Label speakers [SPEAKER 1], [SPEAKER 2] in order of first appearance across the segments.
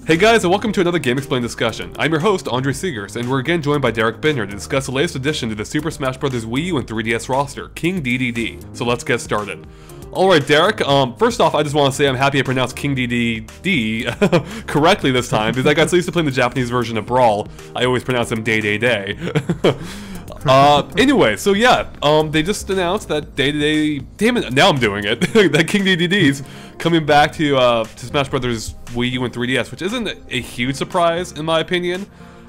[SPEAKER 1] Hey guys, and welcome to another GameXplain discussion. I'm your host, Andre Seegers, and we're again joined by Derek Binder to discuss the latest addition to the Super Smash Bros. Wii U and 3DS roster, King Dedede. So let's get started. Alright, Derek, first off, I just want to say I'm happy I pronounced King Dedede correctly this time, because I got so used to playing the Japanese version of Brawl, I always pronounce him Dedede. Anyway, so yeah, they just announced that Dedede, damn it, now I'm doing it, that King Dedede's coming back to Smash Bros. Wii U and 3DS, which isn't a huge surprise in my opinion.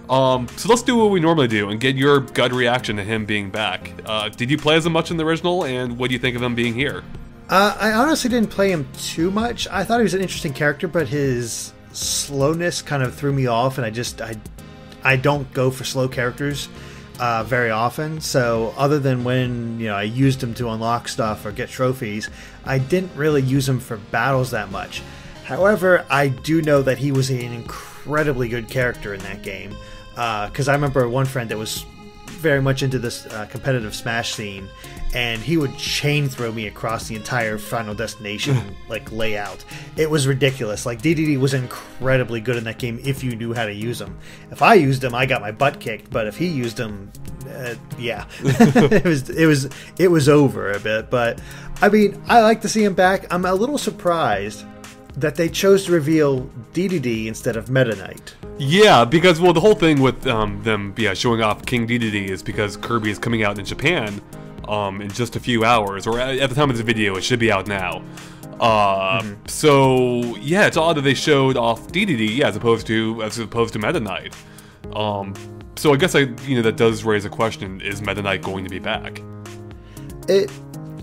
[SPEAKER 1] So let's do what we normally do and get your gut reaction to him being back. Did you play as him much in the original, and what do you think of him being here?
[SPEAKER 2] I honestly didn't play him too much. I thought he was an interesting character, but his slowness kind of threw me off, and I don't go for slow characters very often. So other than when I used him to unlock stuff or get trophies, I didn't really use him for battles that much. However, I do know that he was an incredibly good character in that game, because I remember one friend that was very much into this competitive Smash scene, and he would chain throw me across the entire Final Destination layout. It was ridiculous. Dedede was incredibly good in that game if you knew how to use him. If I used him, I got my butt kicked, but if he used him, yeah, it was over a bit. But I mean, I like to see him back. I'm a little surprised that they chose to reveal Dedede instead of Meta Knight.
[SPEAKER 1] Yeah, because, well, the whole thing with them showing off King Dedede is because Kirby is coming out in Japan in just a few hours, or at the time of this video, it should be out now. So, yeah, it's odd that they showed off Dedede, as opposed to Meta Knight. So I guess that does raise a question, is Meta Knight going to be back?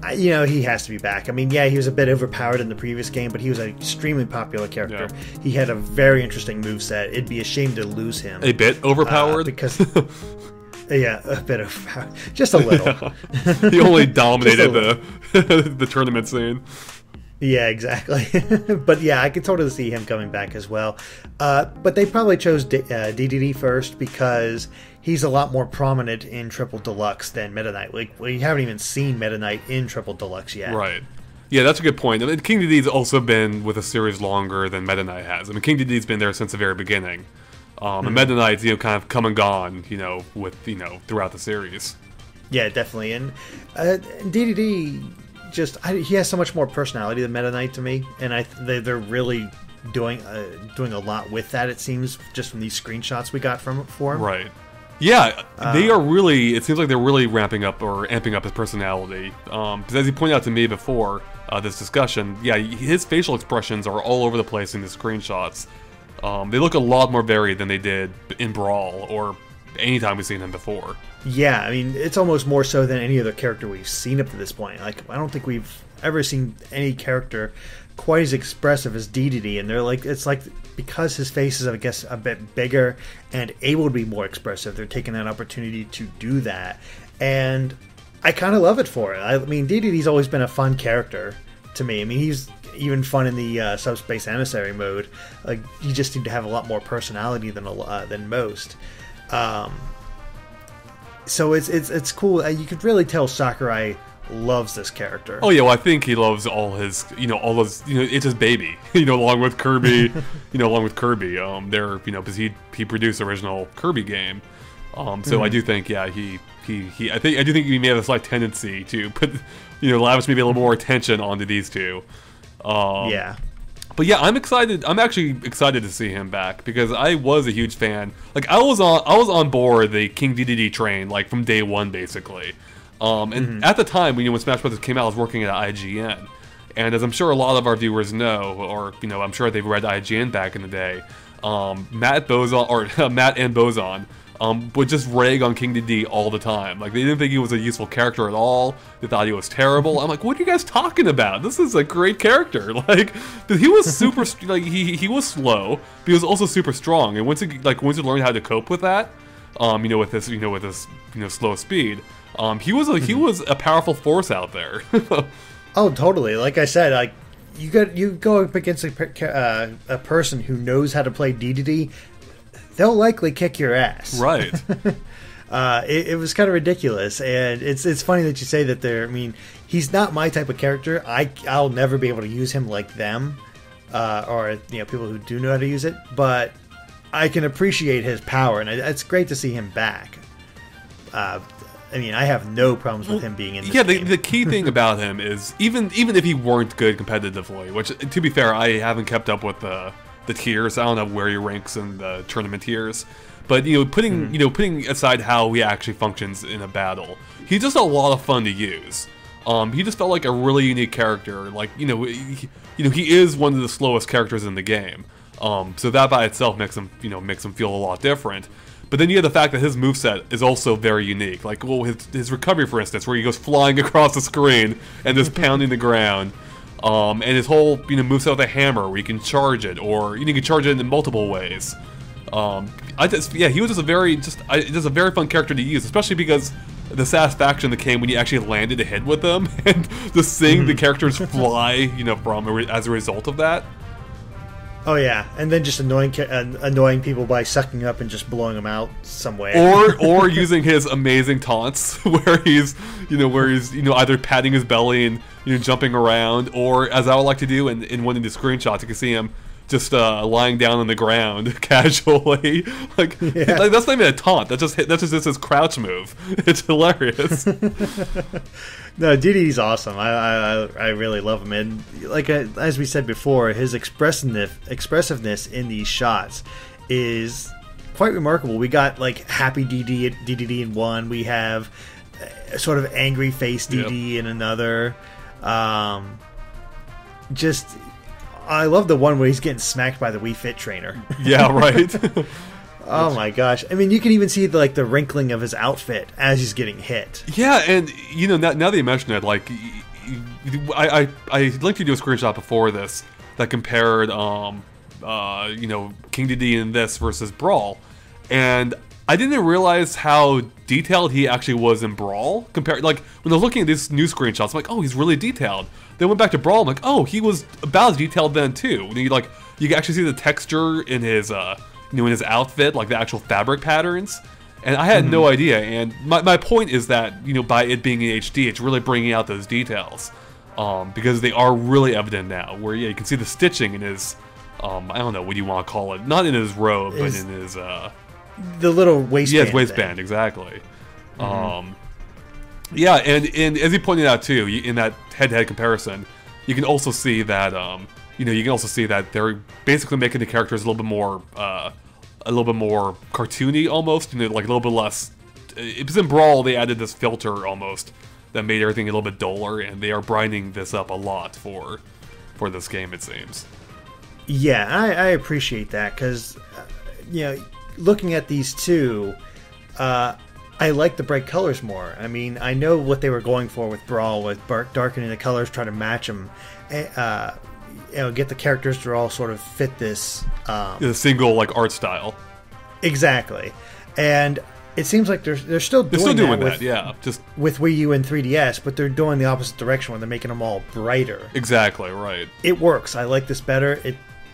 [SPEAKER 2] He has to be back. I mean, yeah, he was a bit overpowered in the previous game, but he was an extremely popular character. Yeah. He had a very interesting moveset. It'd be a shame to lose him.
[SPEAKER 1] A bit overpowered?
[SPEAKER 2] Because, yeah, a bit overpowered. Just a little.
[SPEAKER 1] Yeah. He only dominated the tournament scene.
[SPEAKER 2] Yeah, exactly. But yeah, I could totally see him coming back as well. But they probably chose Dedede first because he's a lot more prominent in Triple Deluxe than Meta Knight. We haven't even seen Meta Knight in Triple Deluxe yet.
[SPEAKER 1] Right. Yeah, that's a good point. I mean, King Dedede's also been with the series longer than Meta Knight has. I mean, King Dedede's been there since the very beginning. And Meta Knight's, kind of come and gone, throughout the series. Yeah,
[SPEAKER 2] definitely. And Dedede, he has so much more personality than Meta Knight to me, and they're really doing a lot with that, it seems, just from these screenshots we got for him.
[SPEAKER 1] Right. Yeah, they are really, it seems like they're really ramping up or amping up his personality. Because as you pointed out to me before this discussion, yeah, his facial expressions are all over the place in the screenshots. They look a lot more varied than they did in Brawl or any time we've seen him before.
[SPEAKER 2] Yeah, I mean, it's almost more so than any other character we've seen up to this point. I don't think we've ever seen any character quite as expressive as Dedede, and it's because his face is, I guess, a bit bigger and able to be more expressive, they're taking that opportunity to do that, and I kind of love it for it. I mean, Dedede's always been a fun character to me. I mean, he's even fun in the Subspace Emissary mode. You just need to have a lot more personality than most. So it's cool. You could really tell Sakurai loves this character.
[SPEAKER 1] Oh yeah, well I think he loves all his, it's his baby. Along with Kirby, they're, because he produced the original Kirby game. So I do think, yeah, I do think he may have a slight tendency to put, lavish maybe a little more attention onto these two.
[SPEAKER 2] Yeah.
[SPEAKER 1] But yeah, I'm excited. I'm actually excited to see him back because I was a huge fan. I was on board the King Dedede train from day one, basically. And at the time when Smash Bros. Came out, I was working at IGN, and as I'm sure a lot of our viewers know, or I'm sure they've read IGN back in the day, Matt and Bozon would just rag on King Dedede all the time. They didn't think he was a useful character at all. They thought he was terrible. I'm like, what are you guys talking about? This is a great character. He was super. he was slow, but he was also super strong. And once he learned how to cope with that, with this slow speed. He was a powerful force out there.
[SPEAKER 2] Oh, totally. Like I said, like you go up against a person who knows how to play Dedede, they'll likely kick your ass.
[SPEAKER 1] Right.
[SPEAKER 2] It was kind of ridiculous, and it's funny that you say that. I mean, he's not my type of character. I'll never be able to use him like them, or people who do know how to use it. But I can appreciate his power, and it's great to see him back. I mean, I have no problems with him being in this game.
[SPEAKER 1] The key thing about him is even if he weren't good competitively, which, to be fair, I haven't kept up with the tiers. I don't know where he ranks in the tournament tiers. But putting aside how he actually functions in a battle, he's just a lot of fun to use. He just felt like a really unique character. Like he is one of the slowest characters in the game. So that by itself makes him feel a lot different. But then you have the fact that his moveset is also very unique. Like, well, his recovery, for instance, where he goes flying across the screen and just pounding the ground. And his whole moveset with a hammer, where you can charge it, or you can charge it in multiple ways. He was just a very fun character to use, especially because the satisfaction that came when you actually landed a hit with them, and just seeing the characters fly, as a result of that.
[SPEAKER 2] Oh yeah, and then just annoying people by sucking up and just blowing them out some way,
[SPEAKER 1] or using his amazing taunts, where he's either patting his belly and jumping around, or as I would like to do in one of the screenshots, you can see him just lying down on the ground casually. Like that's not even a taunt. That's just his crouch move. It's hilarious.
[SPEAKER 2] No, Dedede's awesome. I really love him, and like as we said before, his expressiveness in these shots is quite remarkable. We got like happy Dedede in one. We have sort of angry face Dedede in another. I love the one where he's getting smacked by the Wii Fit trainer.
[SPEAKER 1] Yeah, right.
[SPEAKER 2] Oh my gosh! I mean, you can even see the wrinkling of his outfit as he's getting hit.
[SPEAKER 1] Yeah, and now that you mention it, like I linked you to a screenshot before this that compared King Dedede in this versus Brawl, and I didn't realize how detailed he actually was in Brawl. Compared, like when I was looking at these new screenshots, I'm like, oh, he's really detailed. Then went back to Brawl, I'm like, oh, he was about as detailed then too. You can actually see the texture in his in his outfit, like the actual fabric patterns. And I had no idea. And my point is that by it being in HD, it's really bringing out those details, because they are really evident now. Where you can see the stitching in his I don't know what you want to call it, not in his robe, but in his
[SPEAKER 2] the little waistband.
[SPEAKER 1] Yeah, his waistband, exactly. Yeah, and as you pointed out too, in that head-to-head comparison, you can also see that they're basically making the characters a little bit more cartoony almost, like a little bit less. Because in Brawl they added this filter almost that made everything a little bit duller, and they are brightening this up a lot for this game, it seems.
[SPEAKER 2] Yeah, I appreciate that, because looking at these two, I like the bright colors more. I mean, I know what they were going for with Brawl, with darkening the colors, trying to match them, get the characters to all sort of fit this
[SPEAKER 1] the single art style.
[SPEAKER 2] Exactly, and it seems like they're still doing that.
[SPEAKER 1] Yeah, just
[SPEAKER 2] with Wii U and 3DS, but they're doing the opposite direction where they're making them all brighter.
[SPEAKER 1] Exactly right.
[SPEAKER 2] It works. I like this better.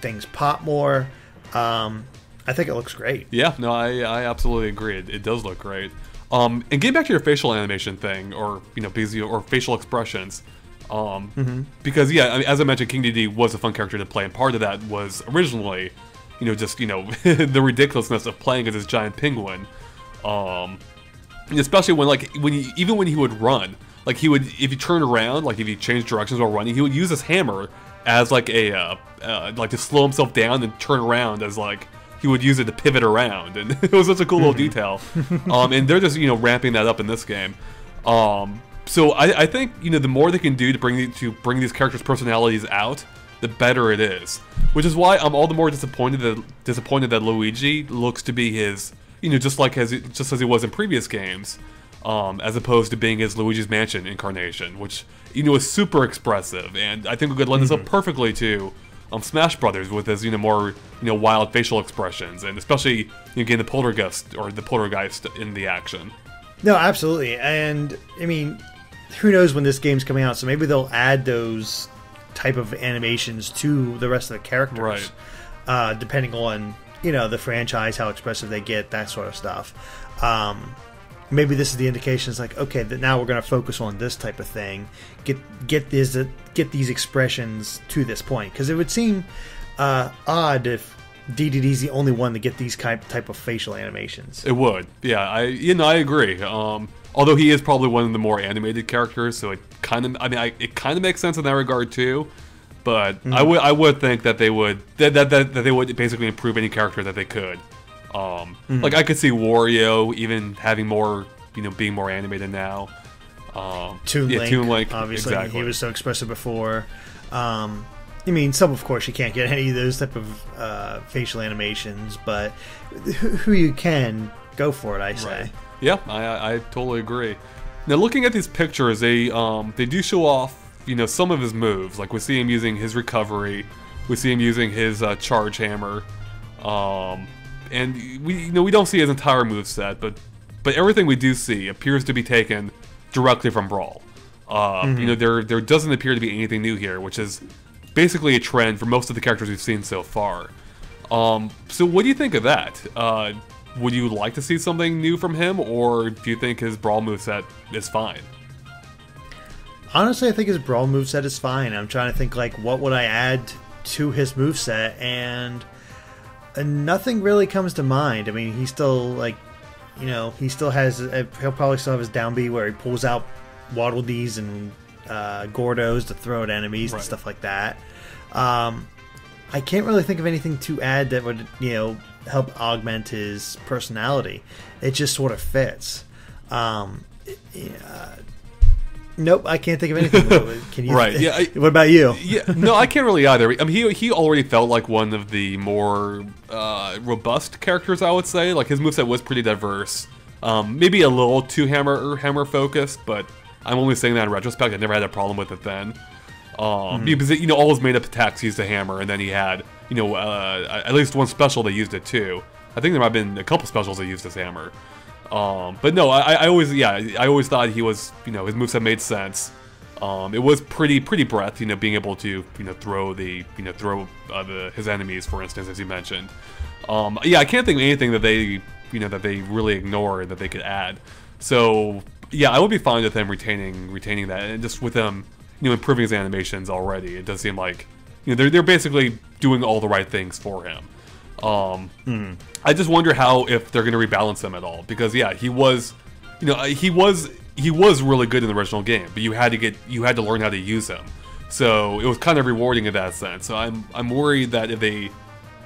[SPEAKER 2] Things pop more. I think it looks great.
[SPEAKER 1] Yeah, no, I absolutely agree. It does look great. And getting back to your facial animation thing, or or facial expressions, because as I mentioned, King Dedede was a fun character to play, and part of that was originally, the ridiculousness of playing as this giant penguin, especially when he would run, if you turn around, if you change directions while running, he would use his hammer as to slow himself down and turn around, as he would use it to pivot around, and it was such a cool little detail. And they're just ramping that up in this game. So I think the more they can do to bring these characters' personalities out, the better it is. Which is why I'm all the more disappointed that Luigi looks to be his just as he was in previous games, as opposed to being his Luigi's Mansion incarnation, which is super expressive, and I think we could lend this up perfectly to Smash Brothers with his more wild facial expressions, and especially getting the poltergeist in the action.
[SPEAKER 2] No, absolutely, and I mean, who knows when this game's coming out? So maybe they'll add those type of animations to the rest of the characters,
[SPEAKER 1] right?
[SPEAKER 2] Depending on the franchise, how expressive they get, that sort of stuff. Maybe this is the indication. It's like, okay, that now we're going to focus on this type of thing. Get these expressions to this point, because it would seem odd if Dedede's the only one to get these type of facial animations.
[SPEAKER 1] It would, yeah. I agree. Although he is probably one of the more animated characters, so it kind of makes sense in that regard too. But I would think that they would they would basically improve any character that they could. Like I could see Wario even having more, being more animated now.
[SPEAKER 2] Toon Link, obviously,
[SPEAKER 1] exactly.
[SPEAKER 2] He was so expressive before. I mean, some of course you can't get any of those type of facial animations, but who you can, go for it, I say.
[SPEAKER 1] Right. Yeah, I totally agree. Now, looking at these pictures, they do show off, some of his moves. Like we see him using his recovery, we see him using his charge hammer, and we don't see his entire moveset, but everything we do see appears to be taken directly from Brawl. There doesn't appear to be anything new here, which is basically a trend for most of the characters we've seen so far. So what do you think of that? Would you like to see something new from him, or do you think his Brawl moveset is fine?
[SPEAKER 2] Honestly, I think his Brawl moveset is fine. I'm trying to think, like, what would I add to his moveset, and nothing really comes to mind. I mean, he's still, like, he still has, he'll probably still have his down B where he pulls out Waddle Dees and Gordos to throw at enemies and stuff like that. I can't really think of anything to add that would, help augment his personality. It just sort of fits. Nope, I can't think of anything. Can you?
[SPEAKER 1] Right? Yeah.
[SPEAKER 2] What about you?
[SPEAKER 1] Yeah. No, I can't really either. I mean, he already felt like one of the more robust characters, I would say. Like his moveset was pretty diverse. Maybe a little too hammer focused, but I'm only saying that in retrospect. I never had a problem with it then. Because all his made-up attacks used a hammer, and then he had at least one special that used it too. I think there might have been a couple specials that used his hammer. But no, I always thought he was, his moveset made sense. It was pretty breadth, being able to, throw his enemies, for instance, as you mentioned. I can't think of anything that they, that they really ignore that they could add. So yeah, I would be fine with them retaining that, and just with them, improving his animations already. It does seem like, they're basically doing all the right things for him. I just wonder if they're going to rebalance them at all, because yeah, he was really good in the original game, but you had to learn how to use him. So it was kind of rewarding in that sense. So I'm worried that if they,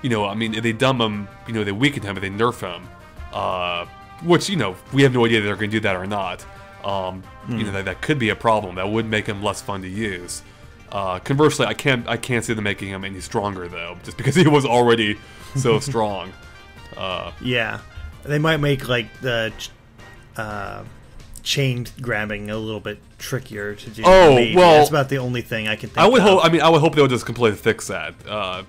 [SPEAKER 1] if they dumb him, they weaken him, if they nerf him, which we have no idea if they're going to do that or not. That could be a problem. That would make him less fun to use. Conversely, I can't see them making him any stronger though, just because he was already so strong.
[SPEAKER 2] Yeah, they might make like the chain grabbing a little bit trickier to do.
[SPEAKER 1] Oh, maybe. Well,
[SPEAKER 2] that's about the only thing I can think.
[SPEAKER 1] I would hope they would just completely fix that. I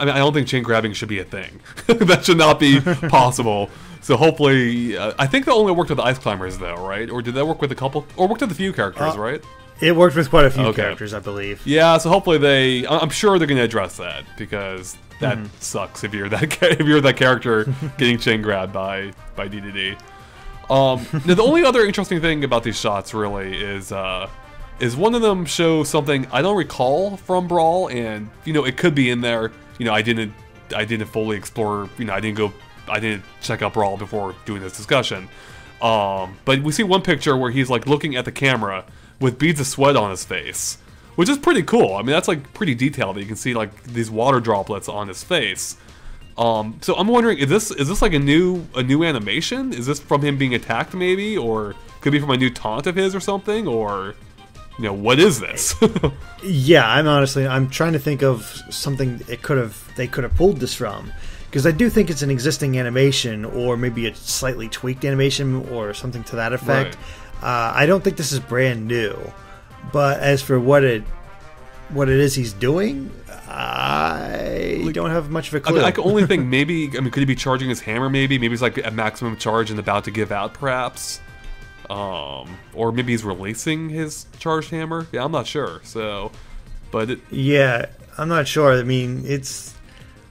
[SPEAKER 1] don't think chain grabbing should be a thing. That should not be possible. So hopefully, I think that only worked with the Ice Climbers though, right? Or did that work with a couple? Or worked with a few characters, right?
[SPEAKER 2] It worked with quite a few characters, I believe.
[SPEAKER 1] Yeah, so hopefully I'm sure they're going to address that, because that sucks if you're that character getting chain grabbed by Dedede. Now the only other interesting thing about these shots really is one of them shows something I don't recall from Brawl, and it could be in there. I didn't fully explore. I didn't check out Brawl before doing this discussion. But we see one picture where he's like looking at the camera with beads of sweat on his face, which is pretty cool. I mean, that's like pretty detailed. You can see like these water droplets on his face. So I'm wondering, is this like a new animation? Is this from him being attacked maybe, or could it be from a new taunt of his or something, or what is this?
[SPEAKER 2] Yeah, I'm trying to think of something they could have pulled this from, because I do think it's an existing animation, or maybe a slightly tweaked animation or something to that effect. Right. I don't think this is brand new, but as for what it what it is he's doing, I don't have much of a clue.
[SPEAKER 1] I can only think maybe, could he be charging his hammer maybe? Maybe he's like at maximum charge and about to give out perhaps. Or maybe he's releasing his charged hammer. Yeah, I'm not sure. So, but
[SPEAKER 2] yeah, I'm not sure. I mean, it's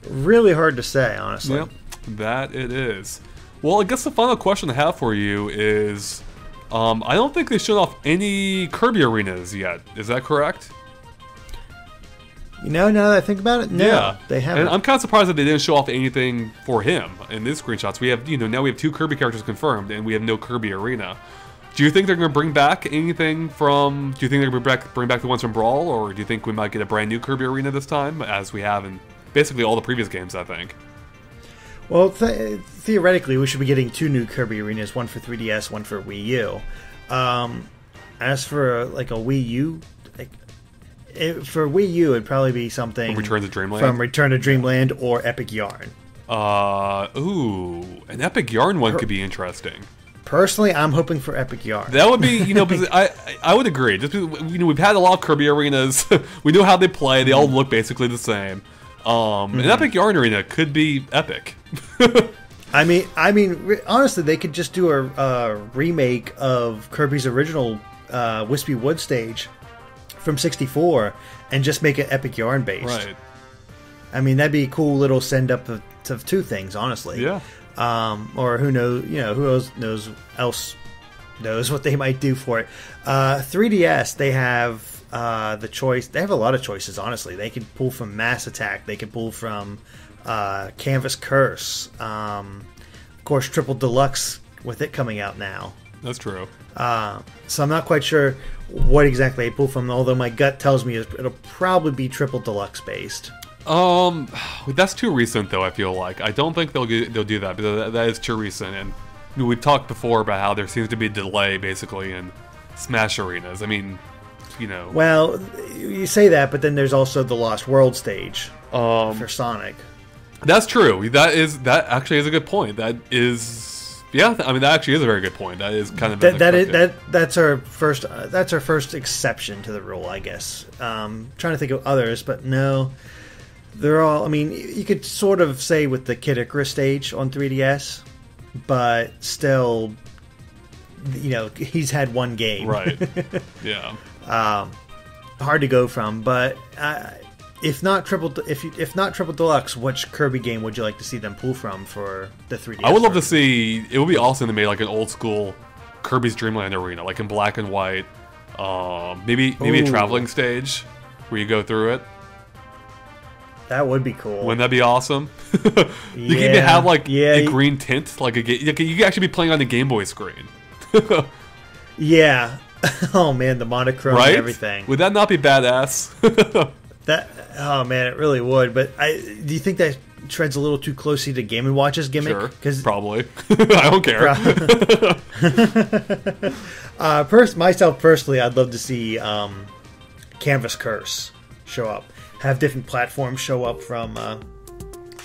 [SPEAKER 2] really hard to say, honestly.
[SPEAKER 1] Yep, that it is. Well, I guess the final question I have for you is, I don't think they showed off any Kirby arenas yet. Is that correct?
[SPEAKER 2] Now that I think about it, no,
[SPEAKER 1] yeah,
[SPEAKER 2] they haven't.
[SPEAKER 1] And I'm kind of surprised that they didn't show off anything for him in these screenshots. We have, now we have 2 Kirby characters confirmed, and we have no Kirby arena. Do you think they're going to bring back anything from? Do you think they're going to bring back the ones from Brawl, or do you think we might get a brand new Kirby arena this time, as we have in basically all the previous games? I think.
[SPEAKER 2] Well, theoretically, we should be getting 2 new Kirby arenas, one for 3DS, one for Wii U. As for like a Wii U, for Wii U, it'd probably be something
[SPEAKER 1] from Return to Dreamland,
[SPEAKER 2] or Epic Yarn.
[SPEAKER 1] Ooh, an Epic Yarn one could be interesting.
[SPEAKER 2] Personally, I'm hoping for Epic Yarn.
[SPEAKER 1] That would be, because I would agree. Just because, we've had a lot of Kirby arenas. We know how they play. They all look basically the same. An Epic Yarn arena could be epic.
[SPEAKER 2] I mean, honestly, they could just do a remake of Kirby's original Wispy Wood stage from 64 and just make it Epic Yarn based.
[SPEAKER 1] Right.
[SPEAKER 2] I mean, that'd be a cool little send up of 2 things, honestly.
[SPEAKER 1] Yeah.
[SPEAKER 2] Or who knows? Who else knows what they might do for it. 3DS, they have the choice. They have a lot of choices. Honestly, they can pull from Mass Attack. They can pull from Canvas Curse. Of course, Triple Deluxe with it coming out now.
[SPEAKER 1] That's true.
[SPEAKER 2] So I'm not quite sure what exactly they pull from. Although my gut tells me it'll probably be Triple Deluxe based.
[SPEAKER 1] That's too recent though. I feel like I don't think they'll do that, because that is too recent. And we've talked before about how there seems to be a delay basically in Smash arenas. I mean,
[SPEAKER 2] Well, you say that, but then there's also the Lost World stage for Sonic.
[SPEAKER 1] That's true. That actually is a good point. That is. Yeah, I mean that actually is a very good point. That is kind of
[SPEAKER 2] that's our first exception to the rule, I guess. Trying to think of others, but no, they're all. I mean, you could sort of say with the Kid Icarus stage on 3DS, but still, he's had one game,
[SPEAKER 1] right? Yeah,
[SPEAKER 2] hard to go from. But if not triple deluxe, which Kirby game would you like to see them pull from for the 3DS?
[SPEAKER 1] I would love to see. It would be awesome to make like an old school Kirby's Dream Land arena, like in black and white. Maybe a traveling stage where you go through it.
[SPEAKER 2] That would be cool.
[SPEAKER 1] Wouldn't that be awesome? You can even have like a green tint, like you could actually be playing on the Game Boy screen.
[SPEAKER 2] Yeah. Oh man, the monochrome and everything.
[SPEAKER 1] Would that not be badass?
[SPEAKER 2] Oh man, it really would. But do you think that treads a little too closely to Game & Watch's gimmick?
[SPEAKER 1] Sure, probably. I don't care.
[SPEAKER 2] Myself personally, I'd love to see Canvas Curse show up. Have different platforms show up from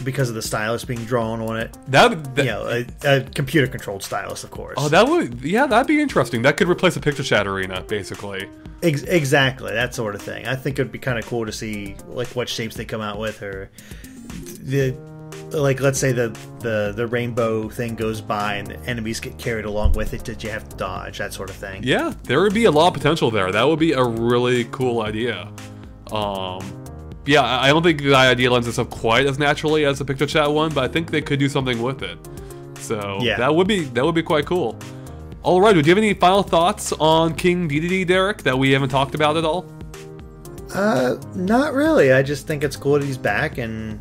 [SPEAKER 2] because of the stylus being drawn on it. A computer-controlled stylus, of course.
[SPEAKER 1] Oh, that'd be interesting. That could replace a picture chat arena, basically.
[SPEAKER 2] Exactly, that sort of thing. I think it'd be kind of cool to see like what shapes they come out with, or let's say the rainbow thing goes by and the enemies get carried along with it that you have to dodge, that sort of thing.
[SPEAKER 1] Yeah, there would be a lot of potential there. That would be a really cool idea. Yeah, I don't think the idea lends itself quite as naturally as the picture chat one, but I think they could do something with it. So yeah, that would be quite cool. All right, do you have any final thoughts on King Dedede, Derek, that we haven't talked about at all?
[SPEAKER 2] Not really. I just think it's cool that he's back, and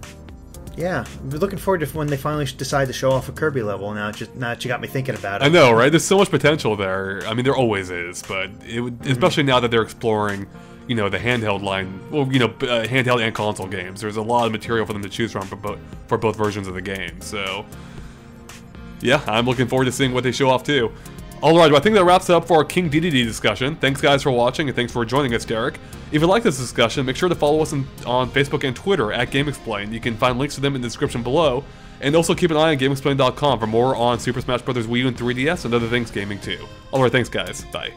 [SPEAKER 2] yeah, we're looking forward to when they finally decide to show off a Kirby level. Now that you got me thinking about it.
[SPEAKER 1] I know, right? There's so much potential there. I mean, there always is, but especially now that they're exploring, the handheld line, handheld and console games. There's a lot of material for them to choose from for both versions of the game. So, yeah, I'm looking forward to seeing what they show off too. Alright, well, I think that wraps it up for our King Dedede discussion. Thanks guys for watching, and thanks for joining us, Derek. If you like this discussion, make sure to follow us on Facebook and Twitter at GameXplain. You can find links to them in the description below, and also keep an eye on GameXplain.com for more on Super Smash Bros. Wii U and 3DS and other things gaming too. Alright, thanks guys. Bye.